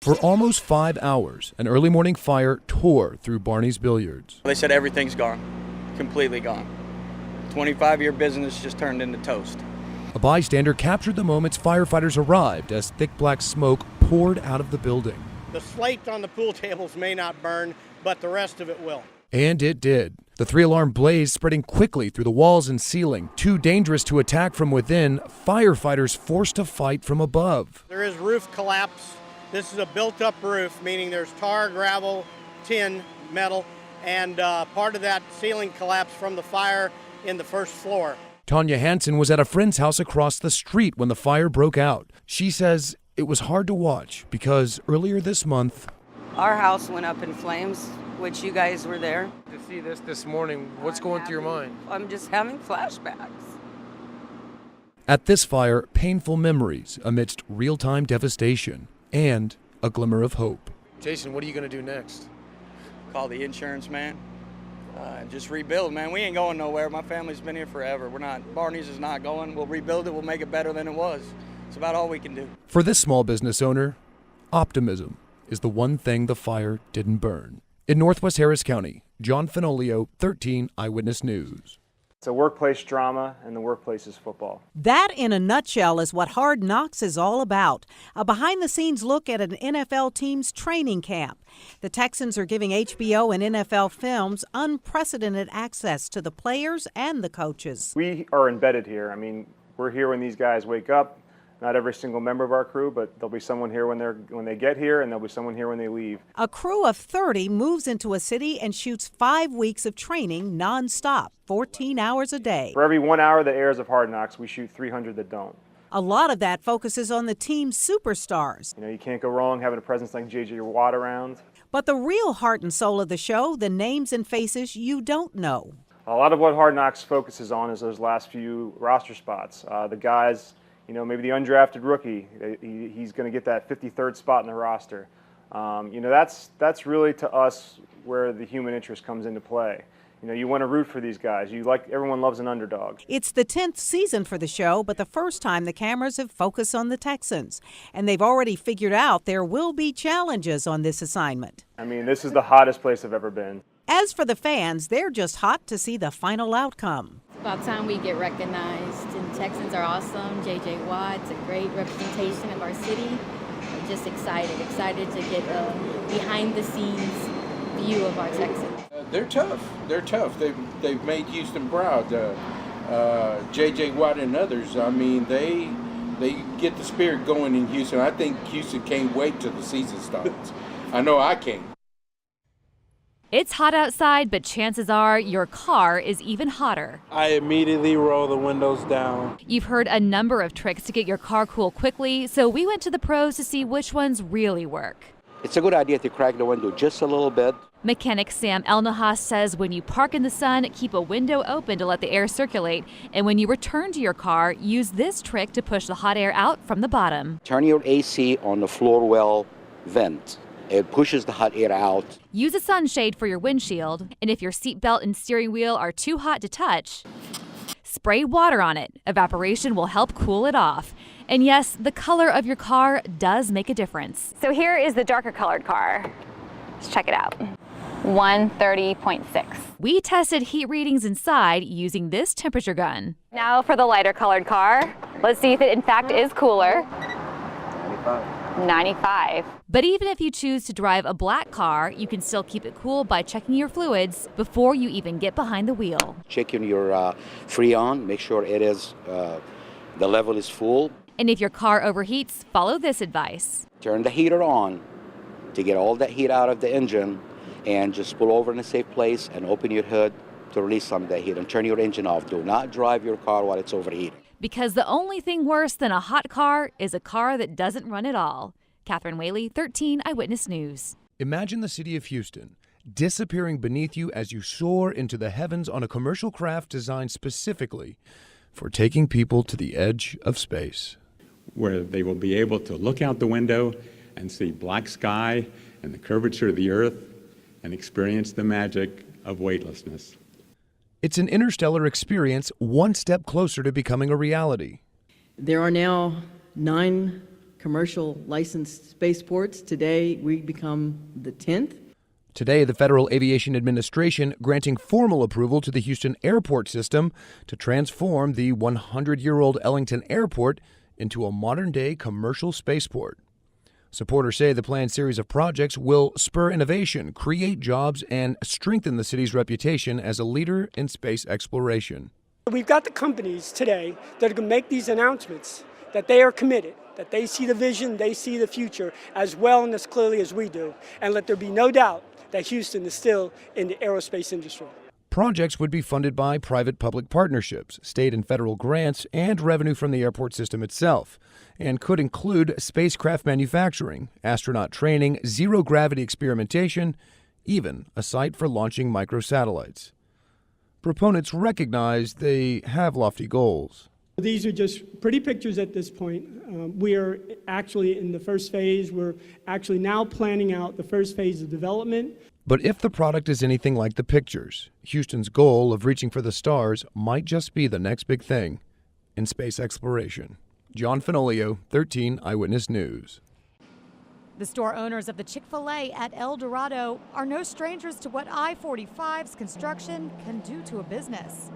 For almost 5 hours, an early morning fire tore through Barney's Billiards. They said everything's gone, completely gone. 25-year business just turned into toast. A bystander captured the moments firefighters arrived as thick black smoke poured out of the building. The slate on the pool tables may not burn, but the rest of it will. And it did. The 3-alarm blaze spreading quickly through the walls and ceiling. Too dangerous to attack from within, firefighters forced to fight from above. There is roof collapse. This is a built-up roof, meaning there's tar, gravel, tin, metal, and part of that ceiling collapsed from the fire in the first floor. Tanya Hansen was at a friend's house across the street when the fire broke out. She says it was hard to watch because earlier this month, our house went up in flames, which you guys were there. To see this morning, what's going through your mind? I'm just having flashbacks. At this fire, painful memories amidst real-time devastation and a glimmer of hope. Jason, what are you going to do next? Call the insurance man and just rebuild, man. We ain't going nowhere. My family's been here forever. Barney's is not going. We'll rebuild it. We'll make it better than it was. It's about all we can do. For this small business owner, optimism is the one thing the fire didn't burn. In Northwest Harris County, John Fenolio, 13 Eyewitness News. It's a workplace drama, and the workplace is football. That, in a nutshell, is what Hard Knocks is all about. A behind-the-scenes look at an NFL team's training camp. The Texans are giving HBO and NFL Films unprecedented access to the players and the coaches. We are embedded here. I mean, we're here when these guys wake up. Not every single member of our crew, but there'll be someone here when they get here, and there'll be someone here when they leave. A crew of 30 moves into a city and shoots 5 weeks of training nonstop, 14 hours a day. For every 1 hour that airs of Hard Knocks, we shoot 300 that don't. A lot of that focuses on the team's superstars. You know, you can't go wrong having a presence like J.J. Watt around. But the real heart and soul of the show, the names and faces you don't know. A lot of what Hard Knocks focuses on is those last few roster spots. The guys, you know, maybe the undrafted rookie, he's going to get that 53rd spot in the roster. You know, that's really to us where the human interest comes into play. You know, you want to root for these guys. Everyone loves an underdog. It's the 10th season for the show, but the first time the cameras have focused on the Texans. And they've already figured out there will be challenges on this assignment. I mean, this is the hottest place I've ever been. As for the fans, they're just hot to see the final outcome. It's about time we get recognized, and Texans are awesome. J.J. Watt's a great representation of our city. I'm just excited to get a behind-the-scenes view of our Texans. They're tough. They're tough. They've made Houston proud. J.J. Watt and others, I mean, they get the spirit going in Houston. I think Houston can't wait till the season starts. I know I can't. It's hot outside, but chances are your car is even hotter. I immediately roll the windows down. You've heard a number of tricks to get your car cool quickly, so we went to the pros to see which ones really work. It's a good idea to crack the window just a little bit. Mechanic Sam Elnahas says when you park in the sun, keep a window open to let the air circulate. And when you return to your car, use this trick to push the hot air out from the bottom. Turn your AC on the floor well vent. It pushes the hot air out. Use a sunshade for your windshield. And if your seatbelt and steering wheel are too hot to touch, spray water on it. Evaporation will help cool it off. And yes, the color of your car does make a difference. So here is the darker colored car. Let's check it out. 130.6. We tested heat readings inside using this temperature gun. Now for the lighter colored car. Let's see if it in fact is cooler. 95. But even if you choose to drive a black car, you can still keep it cool by checking your fluids before you even get behind the wheel. Checking your Freon, make sure it is the level is full. And if your car overheats, follow this advice. Turn the heater on to get all that heat out of the engine, and just pull over in a safe place and open your hood to release some of that heat and turn your engine off. Do not drive your car while it's overheating. Because the only thing worse than a hot car is a car that doesn't run at all. Catherine Whaley, 13 Eyewitness News. Imagine the city of Houston disappearing beneath you as you soar into the heavens on a commercial craft designed specifically for taking people to the edge of space. Where they will be able to look out the window and see black sky and the curvature of the earth and experience the magic of weightlessness. It's an interstellar experience one step closer to becoming a reality. There are now 9 commercial licensed spaceports. Today, we become the 10th. Today, the Federal Aviation Administration granting formal approval to the Houston airport system to transform the 100-year-old Ellington Airport into a modern-day commercial spaceport. Supporters say the planned series of projects will spur innovation, create jobs, and strengthen the city's reputation as a leader in space exploration. We've got the companies today that are going to make these announcements, that they are committed, that they see the vision, they see the future as well and as clearly as we do, and let there be no doubt that Houston is still in the aerospace industry. Projects would be funded by private-public partnerships, state and federal grants, and revenue from the airport system itself, and could include spacecraft manufacturing, astronaut training, zero-gravity experimentation, even a site for launching microsatellites. Proponents recognize they have lofty goals. These are just pretty pictures at this point. We are actually in the first phase. We're actually now planning out the first phase of development. But if the product is anything like the pictures, Houston's goal of reaching for the stars might just be the next big thing in space exploration. John Fenolio, 13 Eyewitness News. The store owners of the Chick-fil-A at El Dorado are no strangers to what I-45's construction can do to a business.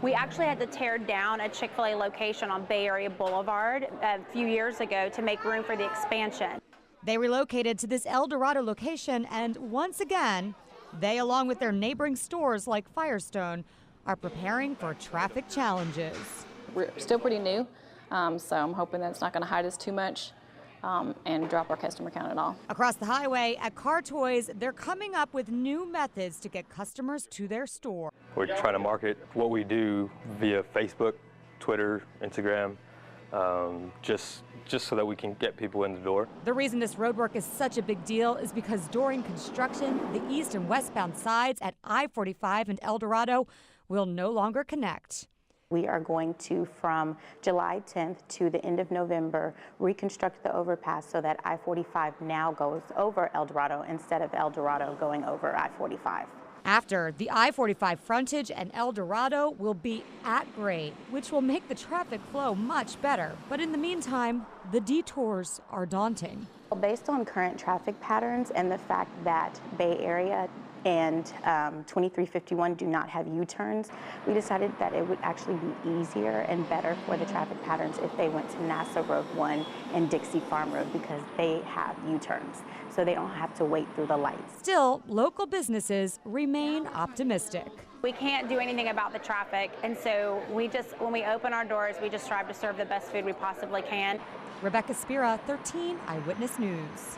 We actually had to tear down a Chick-fil-A location on Bay Area Boulevard a few years ago to make room for the expansion. They relocated to this El Dorado location, and once again, they, along with their neighboring stores like Firestone, are preparing for traffic challenges. We're still pretty new, so I'm hoping that's not going to hide us too much and drop our customer count at all. Across the highway at Car Toys, they're coming up with new methods to get customers to their store. We're trying to market what we do via Facebook, Twitter, Instagram, just so that we can get people in the door. The reason this roadwork is such a big deal is because during construction, the east and westbound sides at I-45 and El Dorado will no longer connect. We are going to, from July 10th to the end of November, reconstruct the overpass so that I-45 now goes over El Dorado instead of El Dorado going over I-45. After, the I-45 frontage and El Dorado will be at grade, which will make the traffic flow much better. But in the meantime, the detours are daunting. Based on current traffic patterns and the fact that Bay Area and 2351 do not have U-turns, we decided that it would actually be easier and better for the traffic patterns if they went to NASA Road 1 and Dixie Farm Road because they have U-turns, so they don't have to wait through the lights. Still, local businesses remain optimistic. We can't do anything about the traffic, and so when we open our doors, we just strive to serve the best food we possibly can. Rebecca Spira, 13 Eyewitness News.